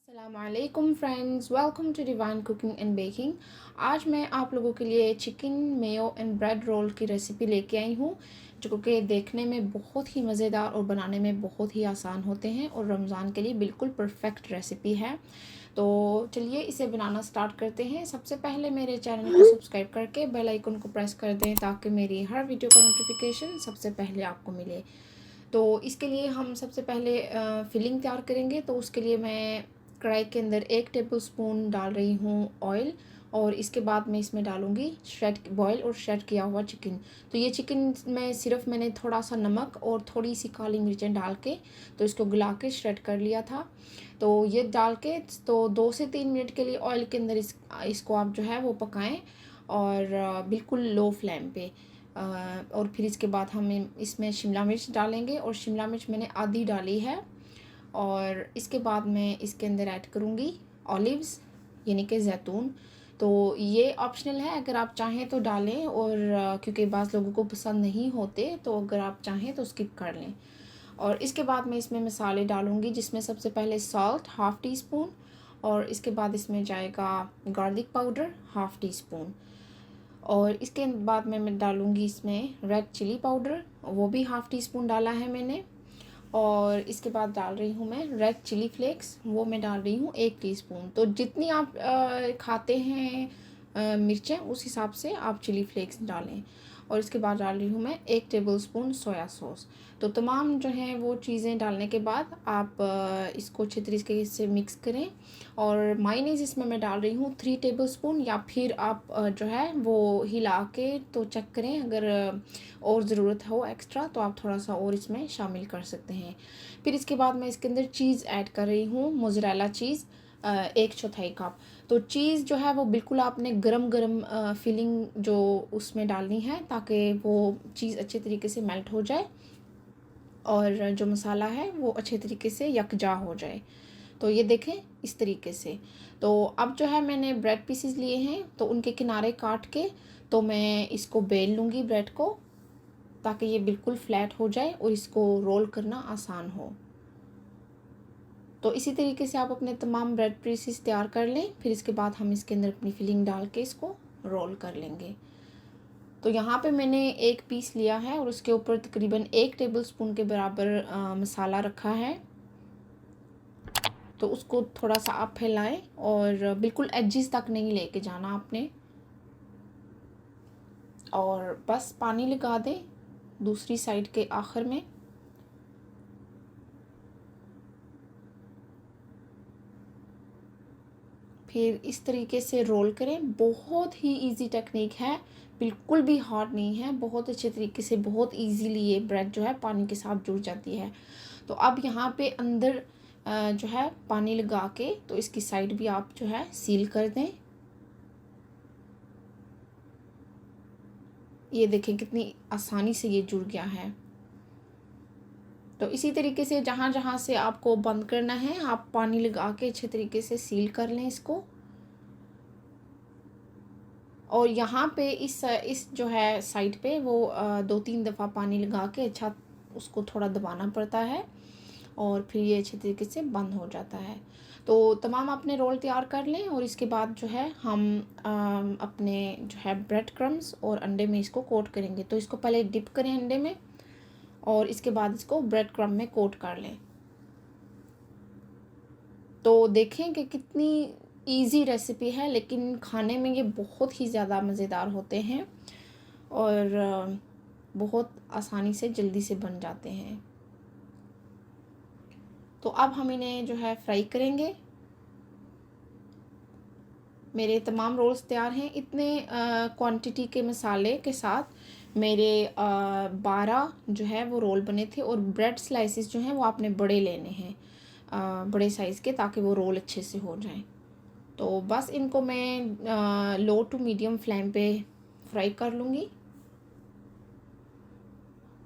अस्सलामुअलैकुम friends, welcome to divine cooking and baking. आज मैं आप लोगों के लिए chicken mayo and bread roll की रेसिपी लेके आई हूँ, जो कि देखने में बहुत ही मज़ेदार और बनाने में बहुत ही आसान होते हैं और रमज़ान के लिए बिल्कुल परफेक्ट रेसिपी है। तो चलिए इसे बनाना स्टार्ट करते हैं। सबसे पहले मेरे चैनल को सब्सक्राइब करके बेल आइकन को प्रेस कर दें ताकि मेरी हर वीडियो का नोटिफिकेशन सबसे पहले आपको मिले। तो इसके लिए हम सबसे पहले फिलिंग तैयार करेंगे। तो उसके लिए मैं कढ़ाई के अंदर 1 टेबलस्पून डाल रही हूँ ऑयल, और इसके बाद मैं इसमें डालूँगी बॉयल और श्रेड किया हुआ चिकन। तो ये चिकन में मैंने थोड़ा सा नमक और थोड़ी सी काली मिर्चें डाल के तो इसको गला के श्रेड कर लिया था। तो ये डाल के तो 2 से 3 मिनट के लिए ऑयल के अंदर इसको आप जो है वो पकाएं, और बिल्कुल लो फ्लेम पे। और फिर इसके बाद हम इसमें शिमला मिर्च डालेंगे, और शिमला मिर्च मैंने आधी डाली है। और इसके बाद मैं इसके अंदर ऐड करूँगी ऑलिव्स, यानी कि जैतून। तो ये ऑप्शनल है, अगर आप चाहें तो डालें, और क्योंकि बाज़ लोगों को पसंद नहीं होते तो अगर आप चाहें तो स्किप कर लें। और इसके बाद मैं इसमें मसाले डालूँगी, जिसमें सबसे पहले सॉल्ट हाफ़ टी स्पून, और इसके बाद इसमें जाएगा garlic powder half tea spoon, और इसके बाद मैं डालूँगी इसमें रेड चिली पाउडर, वो भी हाफ़ टी स्पून डाला है मैंने। और इसके बाद डाल रही हूँ मैं रेड चिली फ्लेक्स, वो मैं डाल रही हूँ 1 टीस्पून। तो जितनी आप खाते हैं मिर्चें, उस हिसाब से आप चिली फ्लेक्स डालें। और इसके बाद डाल रही हूँ मैं 1 टेबलस्पून सोया सॉस। तो तमाम जो हैं वो चीज़ें डालने के बाद आप इसको अच्छे तरीके से मिक्स करें। और मायोनीज़ इसमें मैं डाल रही हूँ 3 टेबलस्पून, या फिर आप जो है वो हिला के तो चेक करें, अगर और ज़रूरत हो एक्स्ट्रा तो आप थोड़ा सा और इसमें शामिल कर सकते हैं। फिर इसके बाद मैं इसके अंदर चीज़ ऐड कर रही हूँ, मोज़रेला चीज़ 1/4 कप। तो चीज़ जो है वो बिल्कुल आपने गरम गरम फिलिंग जो उसमें डालनी है, ताकि वो चीज़ अच्छे तरीके से मेल्ट हो जाए और जो मसाला है वो अच्छे तरीके से यकजा हो जाए। तो ये देखें इस तरीके से। तो अब जो है मैंने ब्रेड पीसेस लिए हैं, तो उनके किनारे काट के तो मैं इसको बेल लूँगी ब्रेड को, ताकि ये बिल्कुल फ्लैट हो जाए और इसको रोल करना आसान हो। तो इसी तरीके से आप अपने तमाम ब्रेड पीसेस तैयार कर लें। फिर इसके बाद हम इसके अंदर अपनी फिलिंग डाल के इसको रोल कर लेंगे। तो यहाँ पे मैंने एक पीस लिया है और उसके ऊपर तकरीबन 1 टेबलस्पून के बराबर मसाला रखा है। तो उसको थोड़ा सा आप फैलाएं, और बिल्कुल एजिस तक नहीं लेके जाना आपने। और बस पानी लगा दें दूसरी साइड के आखिर में। फिर इस तरीके से रोल करें। बहुत ही इजी टेक्निक है, बिल्कुल भी हार्ड नहीं है। बहुत अच्छे तरीके से, बहुत इजीली ये ब्रेड जो है पानी के साथ जुड़ जाती है। तो अब यहाँ पे अंदर जो है पानी लगा के तो इसकी साइड भी आप जो है सील कर दें। ये देखें कितनी आसानी से ये जुड़ गया है। तो इसी तरीके से जहाँ जहाँ से आपको बंद करना है, आप पानी लगा के अच्छे तरीके से सील कर लें इसको। और यहाँ पे इस जो है साइड पे वो 2-3 दफ़ा पानी लगा के अच्छा उसको थोड़ा दबाना पड़ता है, और फिर ये अच्छे तरीके से बंद हो जाता है। तो तमाम अपने रोल तैयार कर लें, और इसके बाद जो है हम अपने जो है ब्रेड क्रम्स और अंडे में इसको कोट करेंगे। तो इसको पहले डिप करें अंडे में, और इसके बाद इसको ब्रेड क्रम्ब में कोट कर लें। तो देखें कि कितनी इजी रेसिपी है, लेकिन खाने में ये बहुत ही ज़्यादा मज़ेदार होते हैं और बहुत आसानी से जल्दी से बन जाते हैं। तो अब हम इन्हें जो है फ्राई करेंगे। मेरे तमाम रोल्स तैयार हैं। इतने क्वांटिटी के मसाले के साथ मेरे 12 जो है वो रोल बने थे। और ब्रेड स्लाइसेस जो हैं वो आपने बड़े लेने हैं, बड़े साइज़ के, ताकि वो रोल अच्छे से हो जाएं। तो बस इनको मैं लो टू मीडियम फ्लेम पे फ्राई कर लूँगी,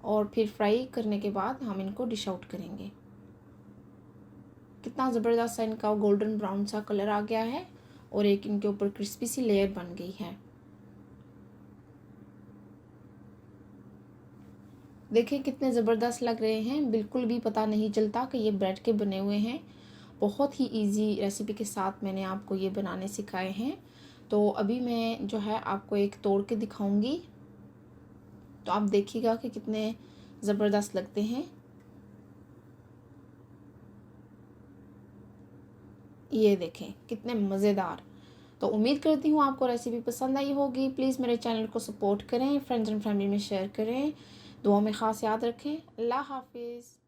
और फिर फ्राई करने के बाद हम इनको डिश आउट करेंगे। कितना ज़बरदस्त सा इनका गोल्डन ब्राउन सा कलर आ गया है, और एक इनके ऊपर क्रिस्पी सी लेयर बन गई है। देखिए कितने ज़बरदस्त लग रहे हैं, बिल्कुल भी पता नहीं चलता कि ये ब्रेड के बने हुए हैं। बहुत ही इजी रेसिपी के साथ मैंने आपको ये बनाने सिखाए हैं। तो अभी मैं जो है आपको एक तोड़ के दिखाऊंगी, तो आप देखिएगा कि कितने ज़बरदस्त लगते हैं। ये देखें कितने मज़ेदार। तो उम्मीद करती हूँ आपको रेसिपी पसंद आई होगी। प्लीज़ मेरे चैनल को सपोर्ट करें, फ्रेंड्स एंड फैमिली में शेयर करें, दुआ में ख़ास याद रखें। अल्लाह हाफिज़।